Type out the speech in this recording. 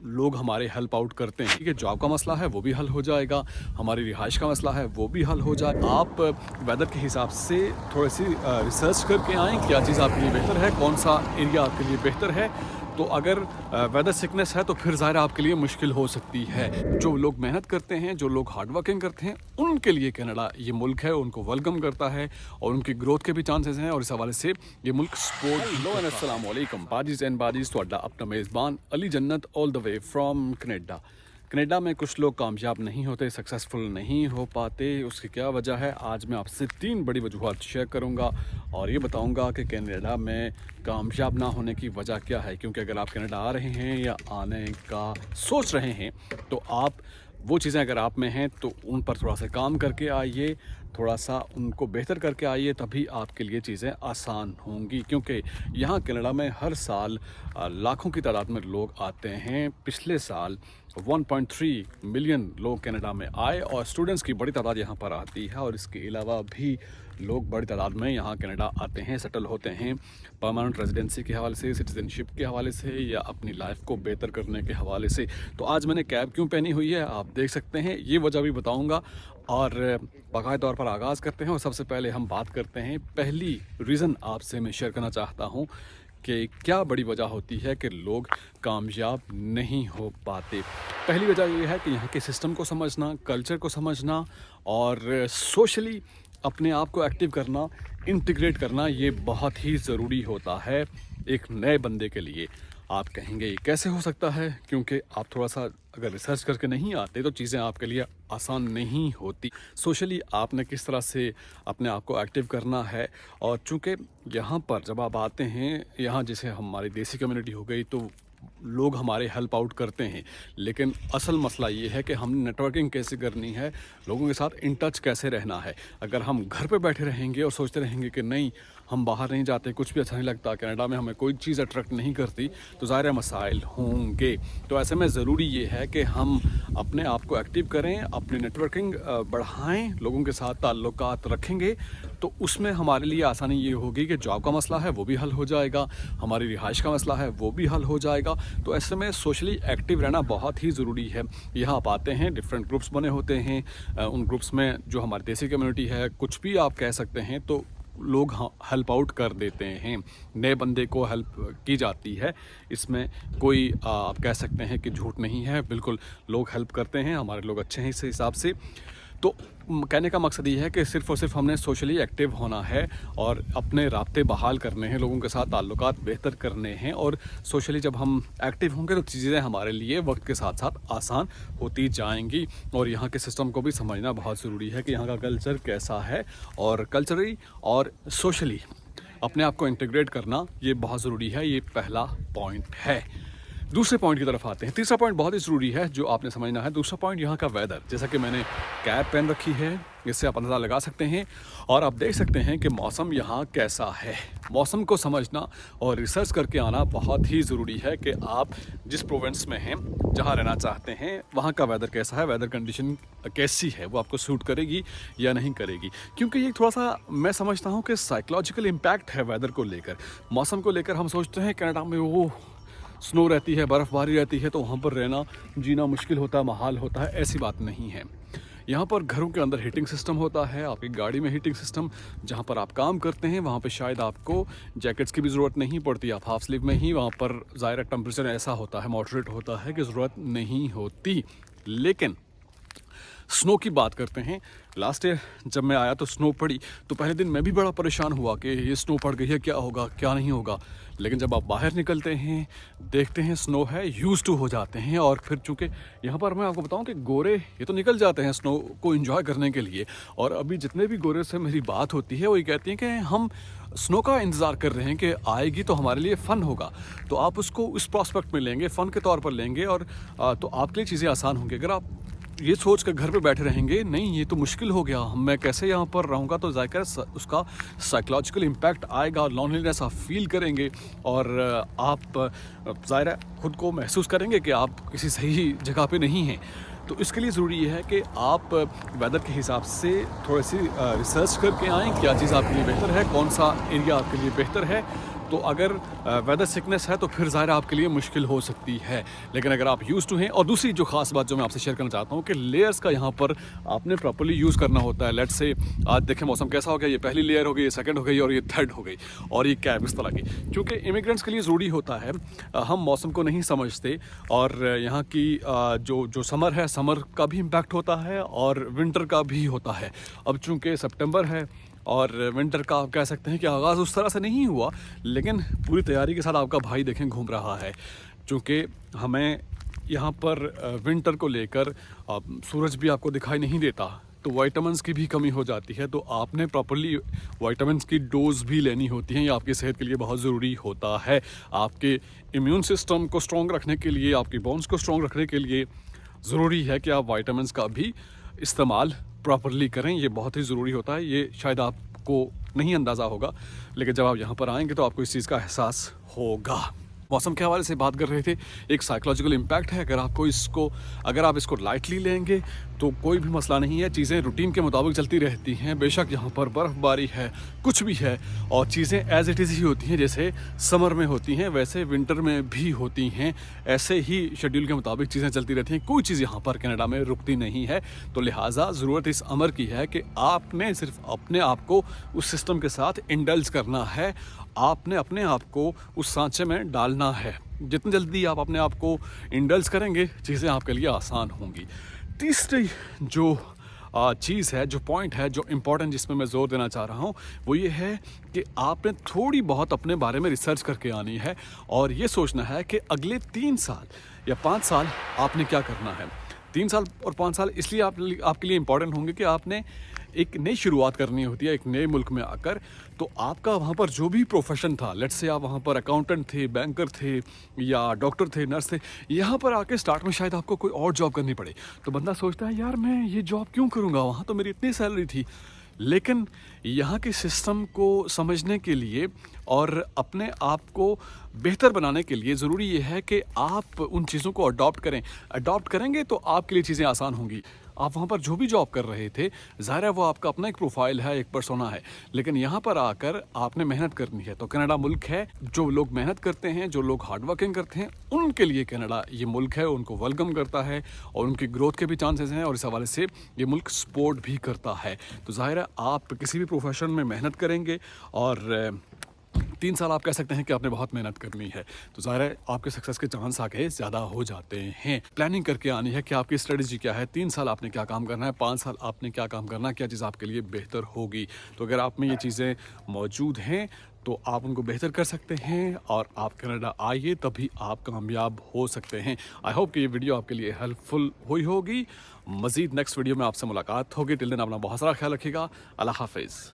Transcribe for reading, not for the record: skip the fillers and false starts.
लोग हमारे help out करते हैं। ठीक है, जॉब का मसला है वो भी हल हो जाएगा, हमारी रिहाइश का मसला है वो भी हल हो जाए। आप वेदर के हिसाब से थोड़ी सी रिसर्च करके आएँ, क्या चीज़ आपके लिए बेहतर है, कौन सा एरिया आपके लिए बेहतर है। तो अगर वेदर सिकनेस है तो फिर ज़ाहिर आपके लिए मुश्किल हो सकती है। जो लोग मेहनत करते हैं, जो लोग हार्ड वर्किंग करते हैं, उनके लिए कनाडा ये मुल्क है, उनको वेलकम करता है और उनकी ग्रोथ के भी चांसेस हैं और इस हवाले से ये मुल्क सपोर्ट। हेलो एंड अस्सलाम वालेकुम बाजीज एंड बाजीज, ਤੁਹਾਡਾ अपना मेज़बान अली जन्नत all the way from Canada. Canada में कुछ लोग कामयाब नहीं होते, सक्सेसफुल नहीं हो पाते। उसकी क्या वजह है, आज मैं आपसे 3 बड़ी वजूहात शेयर करूंगा और ये बताऊंगा कि कनाडा में कामयाब ना होने की वजह क्या है। क्योंकि अगर आप कनाडा आ रहे हैं या आने का सोच रहे हैं तो आप वो चीज़ें अगर आप में हैं तो उन पर थोड़ा सा काम करके आइए, थोड़ा सा उनको बेहतर करके आइए, तभी आपके लिए चीज़ें आसान होंगी। क्योंकि यहाँ कनाडा में हर साल लाखों की तादाद में लोग आते हैं। पिछले साल 1.3 मिलियन लोग कनाडा में आए और स्टूडेंट्स की बड़ी तादाद यहाँ पर आती है और इसके अलावा भी लोग बड़ी तादाद में यहाँ कनाडा आते हैं, सेटल होते हैं परमानेंट रेजिडेंसी के हवाले से, सिटीजनशिप के हवाले से या अपनी लाइफ को बेहतर करने के हवाले से। तो आज मैंने कैप क्यों पहनी हुई है आप देख सकते हैं, ये वजह भी बताऊँगा और बाकायदा तौर पर आगाज़ करते हैं। और सबसे पहले हम बात करते हैं, पहली रीज़न आपसे मैं शेयर करना चाहता हूँ कि क्या बड़ी वजह होती है कि लोग कामयाब नहीं हो पाते। पहली वजह ये है कि यहाँ के सिस्टम को समझना, कल्चर को समझना और सोशली अपने आप को एक्टिव करना, इंटीग्रेट करना, ये बहुत ही ज़रूरी होता है एक नए बंदे के लिए। आप कहेंगे ये कैसे हो सकता है, क्योंकि आप थोड़ा सा अगर रिसर्च करके नहीं आते तो चीज़ें आपके लिए आसान नहीं होती। सोशली आपने किस तरह से अपने आप को एक्टिव करना है। और चूँकि यहाँ पर जब आप आते हैं, यहाँ जैसे हमारी देसी कम्युनिटी हो गई तो लोग हमारे हेल्प आउट करते हैं, लेकिन असल मसला ये है कि हमने नेटवर्किंग कैसे करनी है, लोगों के साथ इन टच कैसे रहना है। अगर हम घर पे बैठे रहेंगे और सोचते रहेंगे कि नहीं हम बाहर नहीं जाते, कुछ भी अच्छा नहीं लगता, कनाडा में हमें कोई चीज़ अट्रैक्ट नहीं करती, तो ज़ाहिर मसाइल होंगे। तो ऐसे में ज़रूरी ये है कि हम अपने आप को एक्टिव करें, अपनी नेटवर्किंग बढ़ाएं, लोगों के साथ ताल्लुकात रखेंगे तो उसमें हमारे लिए आसानी ये होगी कि जॉब का मसला है वो भी हल हो जाएगा, हमारी रिहाइश का मसला है वो भी हल हो जाएगा। तो ऐसे में सोशली एक्टिव रहना बहुत ही ज़रूरी है। यहाँ आप आते हैं, डिफरेंट ग्रुप्स बने होते हैं, उन ग्रुप्स में जो हमारी देसी कम्युनिटी है, कुछ भी आप कह सकते हैं, तो लोग हेल्प आउट कर देते हैं, नए बंदे को हेल्प की जाती है। इसमें कोई आप कह सकते हैं कि झूठ नहीं है, बिल्कुल लोग हेल्प करते हैं, हमारे लोग अच्छे हैं इस हिसाब से। तो कहने का मकसद ये है कि सिर्फ़ और सिर्फ हमने सोशली एक्टिव होना है और अपने राब्ते बहाल करने हैं, लोगों के साथ ताल्लुकात बेहतर करने हैं। और सोशली जब हम एक्टिव होंगे तो चीज़ें हमारे लिए वक्त के साथ साथ आसान होती जाएंगी। और यहाँ के सिस्टम को भी समझना बहुत ज़रूरी है कि यहाँ का कल्चर कैसा है, और कल्चरली और सोशली अपने आप को इंटीग्रेट करना ये बहुत ज़रूरी है। ये पहला पॉइंट है। दूसरे पॉइंट की तरफ आते हैं। तीसरा पॉइंट बहुत ही ज़रूरी है जो आपने समझना है। दूसरा पॉइंट यहाँ का वेदर, जैसा कि मैंने कैप पहन रखी है, इससे आप अंदाज़ा लगा सकते हैं और आप देख सकते हैं कि मौसम यहाँ कैसा है। मौसम को समझना और रिसर्च करके आना बहुत ही ज़रूरी है कि आप जिस प्रोविंस में हैं, जहाँ रहना चाहते हैं, वहाँ का वेदर कैसा है, वेदर कंडीशन कैसी है, वो आपको सूट करेगी या नहीं करेगी। क्योंकि ये थोड़ा सा मैं समझता हूँ कि साइकोलॉजिकल इम्पैक्ट है वेदर को लेकर, मौसम को लेकर। हम सोचते हैं कनाडा में वो स्नो रहती है, बर्फ़बारी रहती है, तो वहाँ पर रहना जीना मुश्किल होता है, महाल होता है। ऐसी बात नहीं है। यहाँ पर घरों के अंदर हीटिंग सिस्टम होता है, आपकी गाड़ी में हीटिंग सिस्टम, जहाँ पर आप काम करते हैं वहाँ पे शायद आपको जैकेट्स की भी ज़रूरत नहीं पड़ती, आप हाफ स्लीव में ही वहाँ पर ज़ाहिर टेम्परेचर ऐसा होता है, मॉडरेट होता है कि ज़रूरत नहीं होती। लेकिन स्नो की बात करते हैं। लास्ट ईयर जब मैं आया तो स्नो पड़ी, तो पहले दिन मैं भी बड़ा परेशान हुआ कि ये स्नो पड़ गई है, क्या होगा क्या नहीं होगा। लेकिन जब आप बाहर निकलते हैं, देखते हैं स्नो है, यूज टू हो जाते हैं। और फिर चूँकि यहाँ पर मैं आपको बताऊँ कि गोरे ये तो निकल जाते हैं स्नो को एंजॉय करने के लिए। और अभी जितने भी गोरे से मेरी बात होती है वो ये कहती हैं कि हम स्नो का इंतज़ार कर रहे हैं कि आएगी तो हमारे लिए फ़न होगा। तो आप उसको उस प्रॉस्पेक्ट में लेंगे, फ़न के तौर पर लेंगे और तो आपके लिए चीज़ें आसान होंगी। अगर आप ये सोच कर घर पे बैठे रहेंगे, नहीं ये तो मुश्किल हो गया, मैं कैसे यहाँ पर रहूँगा, तो ज़ाहिर उसका साइकोलॉजिकल इम्पैक्ट आएगा, लॉनलीनेस आप फील करेंगे और आप ज़ाहिर है खुद को महसूस करेंगे कि आप किसी सही जगह पे नहीं हैं। तो इसके लिए ज़रूरी ये है कि आप वेदर के हिसाब से थोड़ी सी रिसर्च करके आएँ, क्या चीज़ आपके लिए बेहतर है, कौन सा एरिया आपके लिए बेहतर है। तो अगर वेदर सिकनेस है तो फिर ज़ाहिर है आपके लिए मुश्किल हो सकती है। लेकिन अगर आप यूज़ टू हैं, और दूसरी जो ख़ास बात जो मैं आपसे शेयर करना चाहता हूँ कि लेयर्स का यहाँ पर आपने प्रॉपर्ली यूज़ करना होता है। लेट्स से आज देखें मौसम कैसा हो गया, ये पहली लेयर हो गई, ये सेकंड हो गई और ये थर्ड हो गई और ये कैप इस तरह की, क्योंकि इमिग्रेंट्स के लिए ज़रूरी होता है। हम मौसम को नहीं समझते और यहाँ की जो समर है, समर का भी इम्पैक्ट होता है और विंटर का भी होता है। अब चूँकि सितंबर है और विंटर का आप कह सकते हैं कि आगाज़ उस तरह से नहीं हुआ, लेकिन पूरी तैयारी के साथ आपका भाई देखें घूम रहा है। चूँकि हमें यहाँ पर विंटर को लेकर सूरज भी आपको दिखाई नहीं देता, तो विटामिन्स की भी कमी हो जाती है। तो आपने प्रॉपर्ली विटामिन्स की डोज भी लेनी होती है, ये आपकी सेहत के लिए बहुत ज़रूरी होता है। आपके इम्यून सिस्टम को स्ट्रॉन्ग रखने के लिए, आपकी बोन्स को स्ट्रॉन्ग रखने के लिए ज़रूरी है कि आप विटामिन्स का भी इस्तेमाल प्रॉपर्ली करें। ये बहुत ही ज़रूरी होता है। ये शायद आपको नहीं अंदाज़ा होगा, लेकिन जब आप यहाँ पर आएंगे तो आपको इस चीज़ का एहसास होगा। मौसम के हवाले से बात कर रहे थे, एक साइकोलॉजिकल इम्पैक्ट है। अगर आप इसको लाइटली लेंगे तो कोई भी मसला नहीं है। चीज़ें रूटीन के मुताबिक चलती रहती हैं। बेशक यहाँ पर बर्फ़बारी है, कुछ भी है, और चीज़ें एज़ इट इज़ ही होती हैं। जैसे समर में होती हैं वैसे विंटर में भी होती हैं। ऐसे ही शेड्यूल के मुताबिक चीज़ें चलती रहती हैं। कोई चीज़ यहाँ पर कनाडा में रुकती नहीं है। तो लिहाजा ज़रूरत इस अमर की है कि आपने सिर्फ अपने आप को उस सिस्टम के साथ इंडल्ज करना है। आपने अपने आप को उस सांचे में डालना है। जितनी जल्दी आप अपने आप को इंडल्ज करेंगे, चीज़ें आपके लिए आसान होंगी। तीसरी जो चीज़ है, जो पॉइंट है, जो इम्पोर्टेंट जिसमें मैं ज़ोर देना चाह रहा हूँ, वो ये है कि आपने थोड़ी बहुत अपने बारे में रिसर्च करके आनी है और ये सोचना है कि अगले 3 साल या 5 साल आपने क्या करना है। 3 साल और 5 साल इसलिए आपके लिए इम्पॉर्टेंट होंगे कि आपने एक नई शुरुआत करनी होती है एक नए मुल्क में आकर। तो आपका वहाँ पर जो भी प्रोफेशन था, लेट्स से आप वहाँ पर अकाउंटेंट थे, बैंकर थे या डॉक्टर थे, नर्स थे, यहाँ पर आके स्टार्ट में शायद आपको कोई और जॉब करनी पड़े। तो बंदा सोचता है यार मैं ये जॉब क्यों करूँगा, वहाँ तो मेरी इतनी सैलरी थी। लेकिन यहाँ के सिस्टम को समझने के लिए और अपने आप को बेहतर बनाने के लिए ज़रूरी ये है कि आप उन चीज़ों को अडॉप्ट करेंगे तो आपके लिए चीज़ें आसान होंगी। आप वहाँ पर जो भी जॉब कर रहे थे, ज़ाहिर है वो आपका अपना एक प्रोफाइल है, एक पर्सोना है, लेकिन यहाँ पर आकर आपने मेहनत करनी है। तो कनाडा मुल्क है, जो लोग मेहनत करते हैं, जो लोग हार्ड वर्किंग करते हैं, उनके लिए कनाडा ये मुल्क है, उनको वेलकम करता है और उनकी ग्रोथ के भी चांसेस हैं और इस हवाले से ये मुल्क सपोर्ट भी करता है। तो ज़ाहिर है आप किसी भी प्रोफेशन में मेहनत करेंगे और 3 साल आप कह सकते हैं कि आपने बहुत मेहनत करनी है, तो ज़ाहिर है आपके सक्सेस के चांस आगे ज़्यादा हो जाते हैं। प्लानिंग करके आनी है कि आपकी स्ट्रेटजी क्या है, 3 साल आपने क्या काम करना है, 5 साल आपने क्या काम करना है, क्या चीज़ आपके लिए बेहतर होगी। तो अगर आप में ये चीज़ें मौजूद हैं तो आप उनको बेहतर कर सकते हैं और आप कनाडा आइए, तभी आप कामयाब हो सकते हैं। आई होप कि ये वीडियो आपके लिए हेल्पफुल हुई होगी। मज़ीद नेक्स्ट वीडियो में आपसे मुलाकात होगी। टिल देन अपना बहुत सारा ख्याल रखिएगा। अल्लाह हाफिज़।